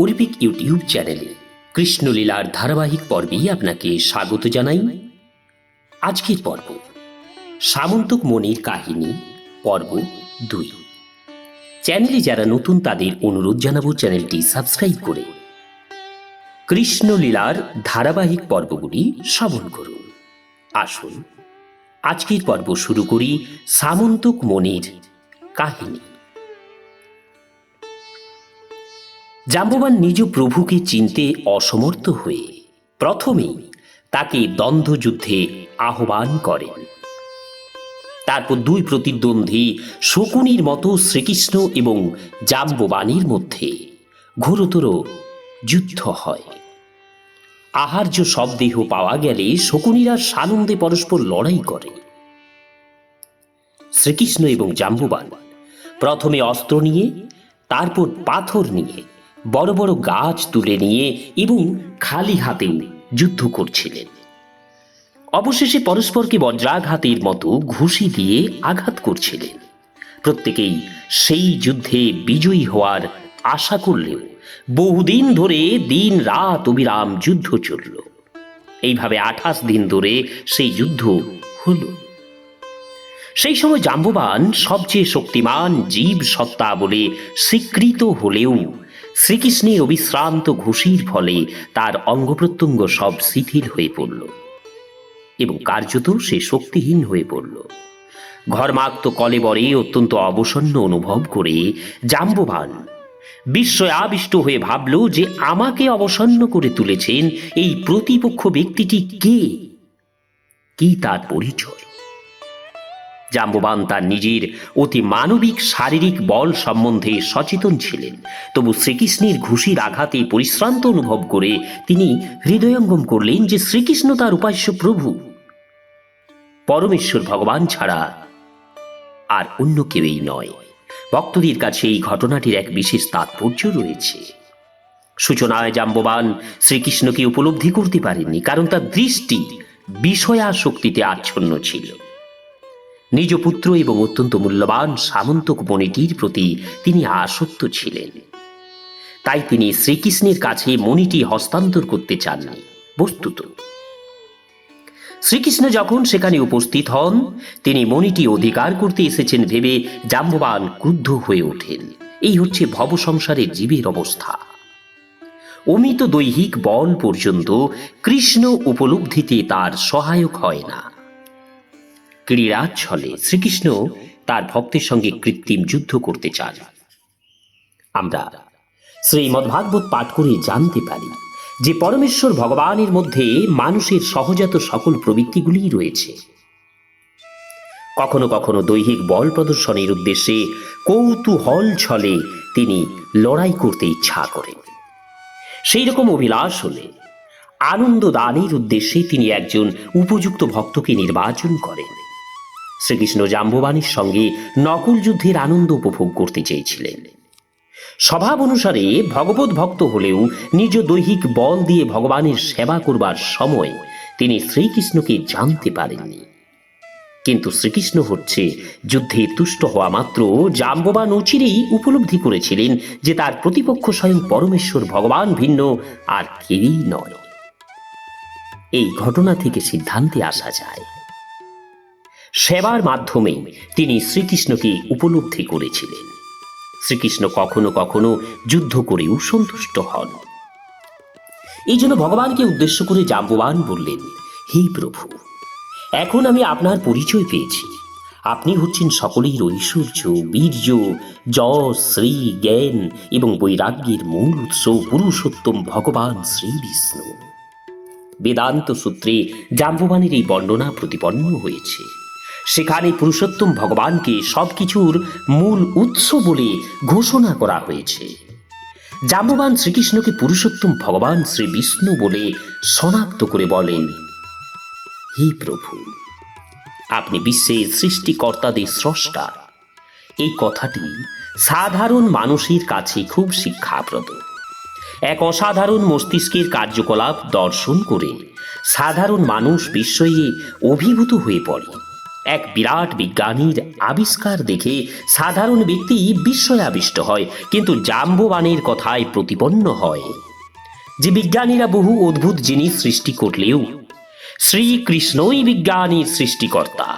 Olympic YouTube চ্যানেলে কৃষ্ণলীলার ধারাবাহিক পর্বে আপনাকে স্বাগত জানাই। আজকের পর্ব সামন্তক মণির কাহিনী পর্ব 2। চ্যানেলে যারা নতুন তাদের অনুরোধ জানাবো চ্যানেলটি সাবস্ক্রাইব করে কৃষ্ণলীলার ধারাবাহিক পর্বগুলি শ্রবণ করুন। আসুন আজকের পর্ব শুরু করি সামন্তক মণির কাহিনী। জাম্ববান নিজ প্রভুকে চিনতে অসমর্থ হয়ে প্রথমেই তাকে দ্বন্দ্বযুদ্ধে আহ্বান করেন। তারপর দুই প্রতিদ্বন্দ্বী শকুনির মতো শ্রীকৃষ্ণ এবং জাম্ববানের মধ্যে ঘোরতর যুদ্ধ হয়। আহার্য শবদেহ পাওয়া গেলে শকুনিরা সানন্দে পরস্পর লড়াই করে। শ্রীকৃষ্ণ এবং জাম্ববান প্রথমে অস্ত্র নিয়ে, তারপর পাথর নিয়ে, বড় বড় গাছ তুলে নিয়ে এবং খালি হাতেও যুদ্ধ করছিলেন। অবশেষে পরস্পরকে বজ্রাঘাতের মতো ঘুষি দিয়ে আঘাত করছিলেন। প্রত্যেকেই সেই যুদ্ধে বিজয়ী হওয়ার আশা করলেও বহুদিন ধরে দিন রাত অবিরাম যুদ্ধ চলল। এইভাবে 28 দিন ধরে সেই যুদ্ধ হল। সেই সময় জাম্ববান সবচেয়ে শক্তিমান জীব সত্তা বলে স্বীকৃত হলেও শ্রীকৃষ্ণের অবিশ্রান্ত ঘুষির ফলে তার অঙ্গ প্রত্যঙ্গ সব শিথিল হয়ে পড়ল এবং কার্যত সে শক্তিহীন হয়ে পড়ল। ঘর্মাক্ত কলেবরে অত্যন্ত অবসন্ন অনুভব করে জাম্ববান বিস্ময়ে আবিষ্ট হয়ে ভাবল যে আমাকে অবসন্ন করে তুলেছেন এই প্রতিপক্ষ ব্যক্তিটি কে, কি তার পরিচয়। জাম্ববান তার নিজের অতি মানবিক শারীরিক বল সম্বন্ধে সচেতন ছিলেন, তবু শ্রীকৃষ্ণের ঘুষির আঘাতে পরিশ্রান্ত অনুভব করে তিনি হৃদয়ঙ্গম করলেন যে শ্রীকৃষ্ণ তার উপাস্য প্রভু, পরমেশ্বর ভগবান ছাড়া আর অন্য কেউই নয়। ভক্তদের কাছে এই ঘটনাটির এক বিশেষ তাৎপর্য রয়েছে। সূচনায় জাম্ববান শ্রীকৃষ্ণকে উপলব্ধি করতে পারেননি, কারণ তার দৃষ্টি বিষয়াসক্তিতে আচ্ছন্ন ছিল। নিজ পুত্র এবং অত্যন্ত মূল্যবান সামন্তক মণিটির প্রতি তিনি আসক্ত ছিলেন। তাই তিনি শ্রীকৃষ্ণের কাছে মণিটি হস্তান্তর করতে চাননি। বস্তুত শ্রীকৃষ্ণ যখন সেখানে উপস্থিত হন, তিনি মণিটি অধিকার করতে এসেছেন ভেবে জাম্ববান ক্রুদ্ধ হয়ে ওঠেন। এই হচ্ছে ভব সংসারের জীবের অবস্থা। অমিত দৈহিক বল পর্যন্ত কৃষ্ণ উপলব্ধিতে তার সহায়ক হয় না। ক্রীড়ার ছলে শ্রীকৃষ্ণ তার ভক্তের সঙ্গে কৃত্রিম যুদ্ধ করতে চান। আমরা শ্রীমদ্ভাগবত পাঠ করে জানতে পারি যে পরমেশ্বর ভগবানের মধ্যে মানুষের সহজাত সকল প্রবৃত্তিগুলি রয়েছে। কখনো কখনো দৈহিক বল প্রদর্শনের উদ্দেশ্যে কৌতূহল ছলে তিনি লড়াই করতে ইচ্ছা করেন। সেই রকম অভিলাষ হলে আনন্দ দানের উদ্দেশ্যে তিনি একজন উপযুক্ত ভক্তকে নির্বাচন করেন। শ্রীকৃষ্ণ জাম্ববানের সঙ্গে নকুল যুদ্ধের আনন্দ উপভোগ করতে চেয়েছিলেন। স্বভাব অনুসারে ভগবত ভক্ত হলেও নিজ দৈহিক বল দিয়ে ভগবানের সেবা করবার সময় তিনি শ্রীকৃষ্ণকে জানতে পারেননি। কিন্তু শ্রীকৃষ্ণ হচ্ছে যুদ্ধে তুষ্ট হওয়া মাত্র জাম্ববান অচিরেই উপলব্ধি করেছিলেন যে তার প্রতিপক্ষ স্বয়ং পরমেশ্বর ভগবান ভিন্ন আর কেউই নয়। এই ঘটনা থেকে সিদ্ধান্তে আসা যায় সেবার মাধ্যমে তিনি শ্রীকৃষ্ণকে উপলব্ধি করেছিলেন। শ্রীকৃষ্ণ কখনো কখনো যুদ্ধ করেও সন্তুষ্ট হন। এই জন্য ভগবানকে উদ্দেশ্য করে জাম্ববান বললেন, হে প্রভু, এখন আমি আপনার পরিচয় পেয়েছি। আপনি হচ্ছেন সকলের ঐশ্বর্য, বীর্য, যশ, শ্রী, জ্ঞান এবং বৈরাগ্যের মূল উৎস পুরুষোত্তম ভগবান শ্রী বিষ্ণু। বেদান্ত সূত্রে জাম্ববানের এই বর্ণনা প্রতিপন্ন হয়েছে। সেখানে পুরুষোত্তম ভগবানকে সবকিছুর মূল উৎস বলে ঘোষণা করা হয়েছে। জাম্ববান শ্রীকৃষ্ণকে পুরুষোত্তম ভগবান শ্রী বিষ্ণু বলে শনাক্ত করে বলেন, হে প্রভু, আপনি বিশ্বের সৃষ্টিকর্তাদের স্রষ্টা। এই কথাটি সাধারণ মানুষের কাছে খুব শিক্ষাপ্রদ। এক অসাধারণ মস্তিষ্কের কার্যকলাপ দর্শন করে সাধারণ মানুষ বিস্ময়ে অভিভূত হয়ে পড়ে। এক বিরাট বিজ্ঞানীর আবিষ্কার দেখে সাধারণ ব্যক্তি বিস্ময়ে আবিষ্ট হয়, কিন্তু জাম্ববানের কথায় প্রতিপন্ন হয় যে বিজ্ঞানীরা বহু অদ্ভুত জিনিস সৃষ্টি করলেও শ্রীকৃষ্ণই বিজ্ঞানীর সৃষ্টিকর্তা।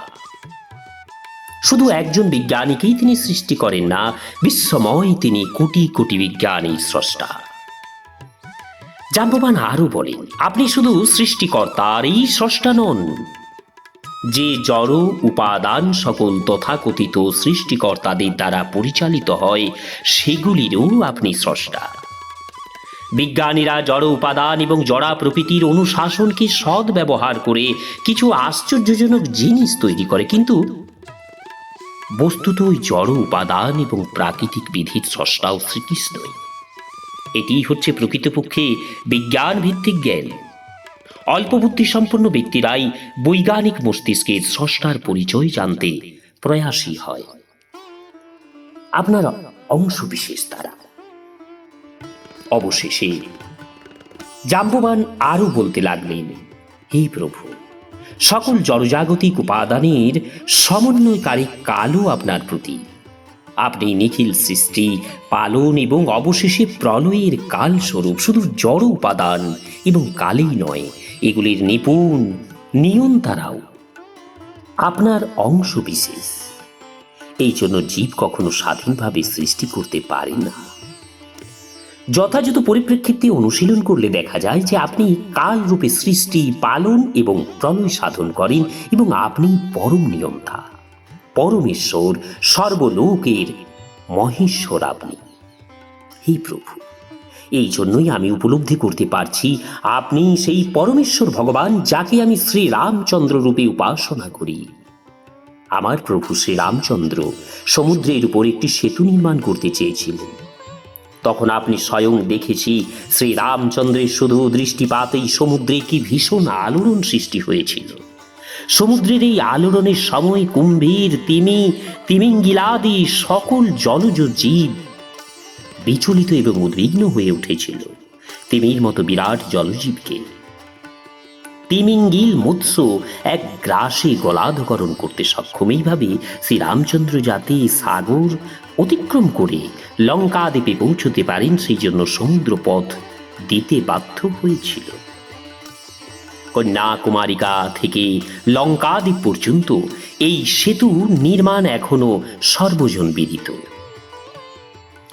শুধু একজন বিজ্ঞানীকেই তিনি সৃষ্টি করেন না, বিশ্বময় তিনি কোটি কোটি বিজ্ঞানীর স্রষ্টা। জাম্ববান আরো বলেন, আপনি শুধু সৃষ্টিকর্তারই স্রষ্টা নন, যে জড় উপাদান সকল তথাকথিত সৃষ্টিকর্তাদের দ্বারা পরিচালিত হয় সেগুলিরও আপনি স্রষ্টা। বিজ্ঞানীরা জড় উপাদান এবং জড়া প্রকৃতির অনুশাসনকে সৎ ব্যবহার করে কিছু আশ্চর্যজনক জিনিস তৈরি করে, কিন্তু বস্তুত ওই জড় উপাদান এবং প্রাকৃতিক বিধির স্রষ্টাও শ্রীকৃষ্ণই। এটি হচ্ছে প্রকৃতপক্ষে বিজ্ঞান ভিত্তিক জ্ঞান। অল্প বুদ্ধি সম্পন্ন ব্যক্তিরাই বৈজ্ঞানিক মস্তিষ্কের স্রষ্টার পরিচয় জানতে প্রয়াসী হয়, আপনার অংশবিশেষ দ্বারা। অবশেষে জাম্ববান আরো বলতে লাগলেন, হে প্রভু, সকল জড়জাগতিক উপাদানের সমন্বয়কারী কালও আপনার প্রতি। আপনি নিখিল সৃষ্টি, পালন এবং অবশেষে প্রলয়ের কালস্বরূপ। শুধু জড় উপাদান এবং কালেই নয়, এগুলির নিপুণ নিয়ন্তারাও আপনার অংশ বিশেষ। এই জন্য জীব কখনো স্বাধীনভাবে সৃষ্টি করতে পারে না। যথাযথ পরিপ্রেক্ষিতে অনুশীলন করলে দেখা যায় যে আপনি কালরূপে সৃষ্টি, পালন এবং প্রলয় সাধন করেন, এবং আপনি পরম নিয়ন্তা, পরমেশ্বর, সর্বলোকের মহেশ্বর আপনি। হে প্রভু, এই জন্যই আমি উপলব্ধি করতে পারছি আপনি সেই পরমেশ্বর ভগবান, যাকে আমি শ্রীরামচন্দ্র রূপে উপাসনা করি। আমার প্রভু শ্রীরামচন্দ্র সমুদ্রের উপর একটি সেতু নির্মাণ করতে চেয়েছিলেন। তখন আপনি স্বয়ং দেখেছি শ্রীরামচন্দ্রের শুধু দৃষ্টিপাতেই সমুদ্রে কি ভীষণ আলোড়ন সৃষ্টি হয়েছিল। সমুদ্রের এই আলোড়নের সময় কুম্ভীর, তিমি, তিমিঙ্গিলাদি সকল জলজ জীব বিচলিত এবং উদ্বিগ্ন হয়ে উঠেছিল। তিমির মতো বিরাট জলজীবকে তিমিঙ্গিল মৎস্য এক গ্রাসে গলাধকরণ করতে সক্ষম। এইভাবে শ্রীরামচন্দ্র যাতে সাগর অতিক্রম করে লঙ্কা দ্বীপে পৌঁছতে পারেন, সেই জন্য সমুদ্র পথ দিতে বাধ্য হয়েছিল। কন্যাকুমারিকা থেকে লঙ্কাদ্বীপ পর্যন্ত এই সেতু নির্মাণ এখনো সর্বজন বিদিত।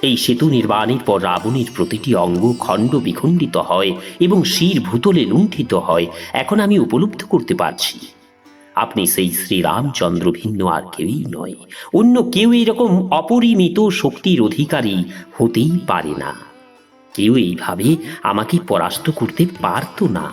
এই সেতু নির্মাণের পর রাবণের প্রতিটি অঙ্গ খণ্ড বিখণ্ডিত হয় এবং শির ভূতলে লুণ্ঠিত হয়। এখন আমি উপলব্ধ করতে পারছি আপনি সেই শ্রীরামচন্দ্র, ভিন্ন আর কেউই নয়। অন্য কেউ এরকম অপরিমিত শক্তির অধিকারী হতেই পারে না। কেউ এইভাবে আমাকে পরাস্ত করতে পারত না।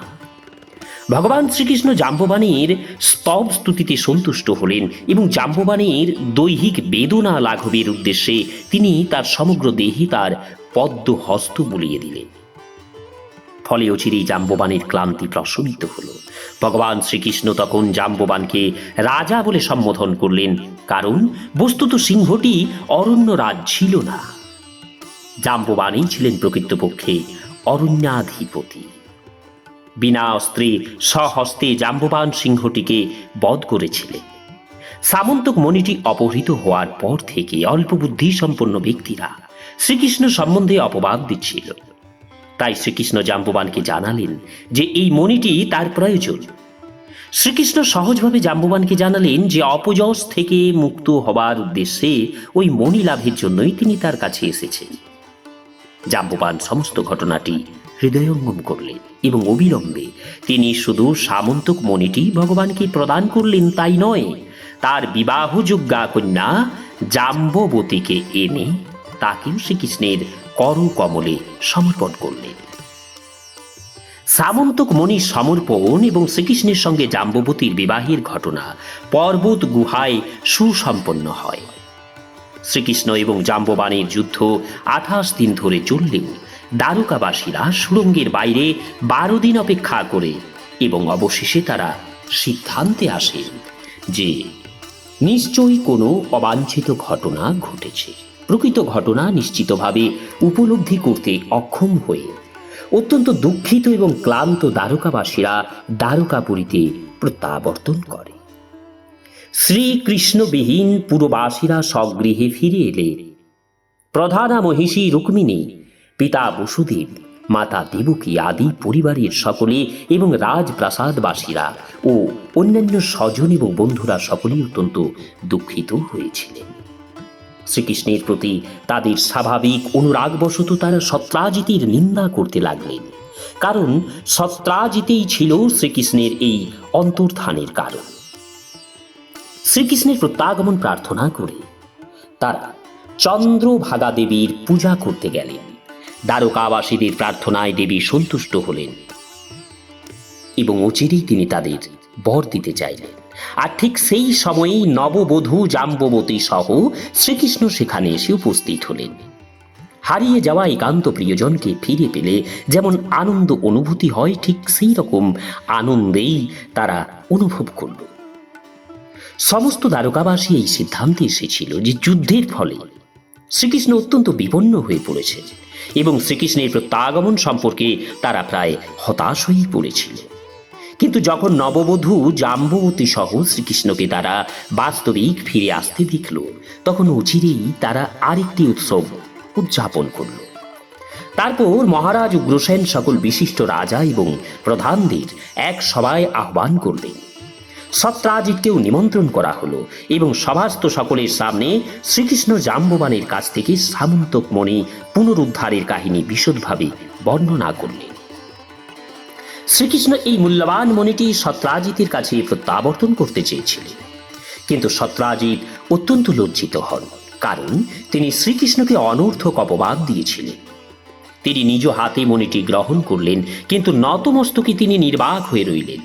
ভগবান শ্রীকৃষ্ণ জাম্ববানের স্তব স্তুতিতে সন্তুষ্ট হলেন এবং জাম্ববানের দৈহিক বেদনা লাঘবের উদ্দেশ্যে তিনি তার সমগ্র দেহে তার পদ্ম হস্ত বুলিয়ে দিলেন। ফলে অচিরেই জাম্ববানের ক্লান্তি প্রশমিত হল। ভগবান শ্রীকৃষ্ণ তখন জাম্ববানকে রাজা বলে সম্বোধন করলেন, কারণ বস্তুত সিংহটি অরণ্যরাজ ছিল না। জাম্ববানই ছিলেন প্রকৃতপক্ষে অরণ্যাধিপতি। বিনা অস্ত্রে স্বহস্তে জাম্ববান সিংহটিকে বধ করেছিলেন। সামন্তক মণিটি অপহৃত হওয়ার পর থেকে অল্প বুদ্ধি সম্পন্ন ব্যক্তিরা শ্রীকৃষ্ণ সম্বন্ধে অপবাদ দিচ্ছিল। তাই শ্রীকৃষ্ণ জাম্ববানকে জানালেন যে এই মণিটি তার প্রয়োজন। শ্রীকৃষ্ণ সহজভাবে জাম্ববানকে জানালেন যে অপযশ থেকে মুক্ত হবার উদ্দেশ্যে ওই মণি লাভের জন্যই তিনি তার কাছে এসেছেন। জাম্ববান সমস্ত ঘটনাটি হৃদয়ঙ্গম করলেন এবং অবিলম্বে তিনি শুধু সামন্তক মণিটি ভগবানকে প্রদান করলেন তাই নয়, তার বিবাহযোগ্যা কন্যা জাম্ববতীকে এনে তাকেও শ্রীকৃষ্ণের করকমলে সমর্পণ করলেন। সামন্তক মণির সমর্পণ এবং শ্রীকৃষ্ণের সঙ্গে জাম্ববতীর বিবাহের ঘটনা পর্বত গুহায় সুসম্পন্ন হয়। শ্রীকৃষ্ণ এবং জাম্ববানের যুদ্ধ 28 দিন ধরে চললেও দ্বারকাবাসীরা সুড়ঙ্গের বাইরে 12 দিন অপেক্ষা করে এবং অবশেষে তারা সিদ্ধান্তে আসেন যে নিশ্চয়ই কোনো অবাঞ্ছিত ঘটনা ঘটেছে। প্রকৃত ঘটনা নিশ্চিতভাবে উপলব্ধি করতে অক্ষম হয়ে অত্যন্ত দুঃখিত এবং ক্লান্ত দ্বারকাবাসীরা দ্বারকাপুরীতে প্রত্যাবর্তন করে। শ্রীকৃষ্ণবিহীন পুরবাসীরা স্বগৃহে ফিরে এলে প্রধানা মহিষী রুক্মিণী, পিতা বসুদেব, মাতা দেবকী আদি পরিবারের সকলে এবং রাজপ্রাসাদবাসীরা ও অন্যান্য স্বজন এবং বন্ধুরা সকলেই অত্যন্ত দুঃখিত হয়েছিলেন। শ্রীকৃষ্ণের প্রতি তাদের স্বাভাবিক অনুরাগবশত তারা সত্রাজিতের নিন্দা করতে লাগলেন, কারণ সত্রাজিতেই ছিল শ্রীকৃষ্ণের এই অন্তর্ধানের কারণ। শ্রীকৃষ্ণের প্রত্যাগমন প্রার্থনা করে তারা চন্দ্রভাগা দেবীর পূজা করতে গেলেন। দ্বারকাবাসীদের প্রার্থনায় দেবী সন্তুষ্ট হলেন এবং অচিরেই তিনি তাদের বর দিতে চাইলেন। আর ঠিক সেই সময়েই নববধূ জাম্ববতী সহ শ্রীকৃষ্ণ সেখানে এসে উপস্থিত হলেন। হারিয়ে যাওয়া একান্ত প্রিয়জনকে ফিরে পেলে যেমন আনন্দ অনুভূতি হয়, ঠিক সেই রকম আনন্দেই তারা অনুভব করল। সমস্ত দ্বারকাবাসী এই সিদ্ধান্তে এসেছিল যে যুদ্ধের ফলে শ্রীকৃষ্ণ অত্যন্ত বিপন্ন হয়ে পড়েছে এবং শ্রীকৃষ্ণের প্রত্যাগমন সম্পর্কে তারা প্রায় হতাশ হয়ে পড়েছিল। কিন্তু যখন নববধূ জাম্ববতী সহ শ্রীকৃষ্ণকে তারা বাস্তবিক ফিরে আসতে দেখল, তখন অচিরেই তারা আরেকটি উৎসব উদযাপন করল। তারপর মহারাজ উগ্রসেন সকল বিশিষ্ট রাজা এবং প্রধানদের এক সভায় আহ্বান করলেন। সত্রাজিৎকেও নিমন্ত্রণ করা হলো এবং সভাস্থ সকলের সামনে শ্রীকৃষ্ণ জাম্ববানের কাছ থেকে সামন্তক মণি পুনরুদ্ধারের কাহিনী বিশদভাবে বর্ণনা করলেন। শ্রীকৃষ্ণ এই মূল্যবান মণিটি সত্রাজিতের কাছে প্রত্যাবর্তন করতে চেয়েছিলেন, কিন্তু সত্রাজিৎ অত্যন্ত লজ্জিত হন, কারণ তিনি শ্রীকৃষ্ণকে অনর্থক অপবাদ দিয়েছিলেন। তিনি নিজ হাতে মণিটি গ্রহণ করলেন, কিন্তু নতমস্তকে তিনি নির্বাক হয়ে রইলেন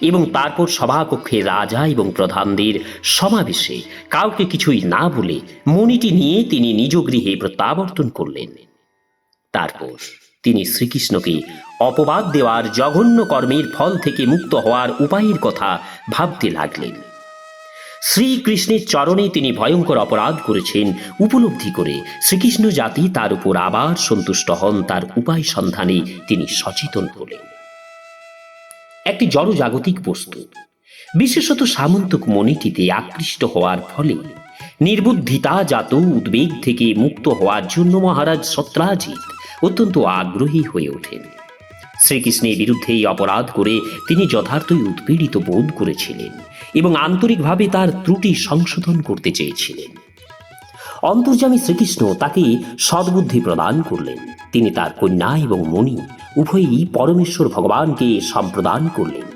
এবং তারপর সভাকক্ষে রাজা এবং প্রধানদের সমাবেশে কাউকে কিছুই না বলে মণিটি নিয়ে তিনি নিজ গৃহে প্রত্যাবর্তন করলেন। তারপর তিনি শ্রীকৃষ্ণকে অপবাদ দেওয়ার জঘন্য কর্মের ফল থেকে মুক্ত হওয়ার উপায়ের কথা ভাবতে লাগলেন। শ্রীকৃষ্ণের চরণে তিনি ভয়ঙ্কর অপরাধ করেছেন উপলব্ধি করে শ্রীকৃষ্ণ জাতি তার উপর আবার সন্তুষ্ট হন, তার উপায় সন্ধানে তিনি সচেতন হলেন। একটি জড়জাগতিক বস্তু, বিশেষত সামন্তক মণিটিতে আকৃষ্ট হওয়ার ফলে নির্বুদ্ধিতাজাত উদ্বেগ থেকে মুক্ত হওয়ার জন্য মহারাজ সত্রাজিৎ অত্যন্ত আগ্রহী হয়ে ওঠেন। শ্রীকৃষ্ণের বিরুদ্ধে এই অপরাধ করে তিনি যথার্থই উৎপীড়িত বোধ করেছিলেন এবং আন্তরিকভাবে তার ত্রুটি সংশোধন করতে চেয়েছিলেন। অন্তর্যামী শ্রীকৃষ্ণ তাকে সদ্বুদ্ধি প্রদান করলেন। তিনি তার কন্যা এবং মণি উভয়ই পরমেশ্বর ভগবানকে সম্প্রদান করলেন।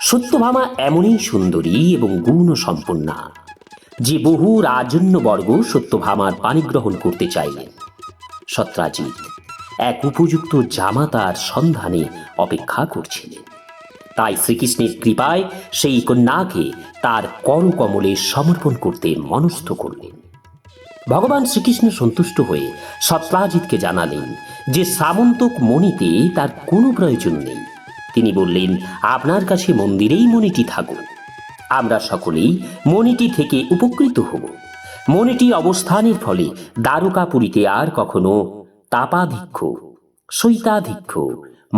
সত্যভামা এমনই সুন্দরী এবং গুণ সম্পন্না যে বহু রাজন্যবর্গ সত্যভামার পাণিগ্রহণ করতে চাইলেন। সত্রাজিৎ এক উপযুক্ত জামাতার সন্ধানে অপেক্ষা করছিলেন, তাই শ্রীকৃষ্ণের কৃপায় সেই কন্যাকে তার করকমলে সমর্পণ করতে মনস্থ করলেন। ভগবান শ্রীকৃষ্ণ সন্তুষ্ট হয়ে সত্রাজিৎকে জানালেন যে সামন্তক মণিতে তার কোনো প্রয়োজন নেই। তিনি বললেন, আপনার কাছে মন্দিরেই মণিটি থাকুক, আমরা সকলেই মণিটি থেকে উপকৃত হব। মণিটি অবস্থানের ফলে দ্বারকাপুরীতে আর কখনো তাপাধিক্য, শৈতাধিক্য,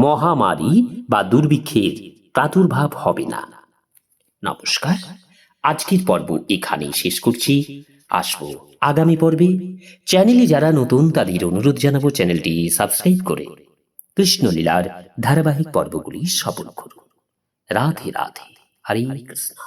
মহামারী বা দুর্ভিক্ষের প্রাদুর্ভাব হবে না। নমস্কার, আজকের পর্ব এখানেই শেষ করছি। আসবো আগামী পর্বে। চ্যানেলে যারা নতুন তাদের অনুরোধ জানাবো চ্যানেলটি সাবস্ক্রাইব করে কৃষ্ণলীলার ধারাবাহিক পর্বগুলি শ্রবণ করুন। রাধে রাধে, হরে কৃষ্ণ।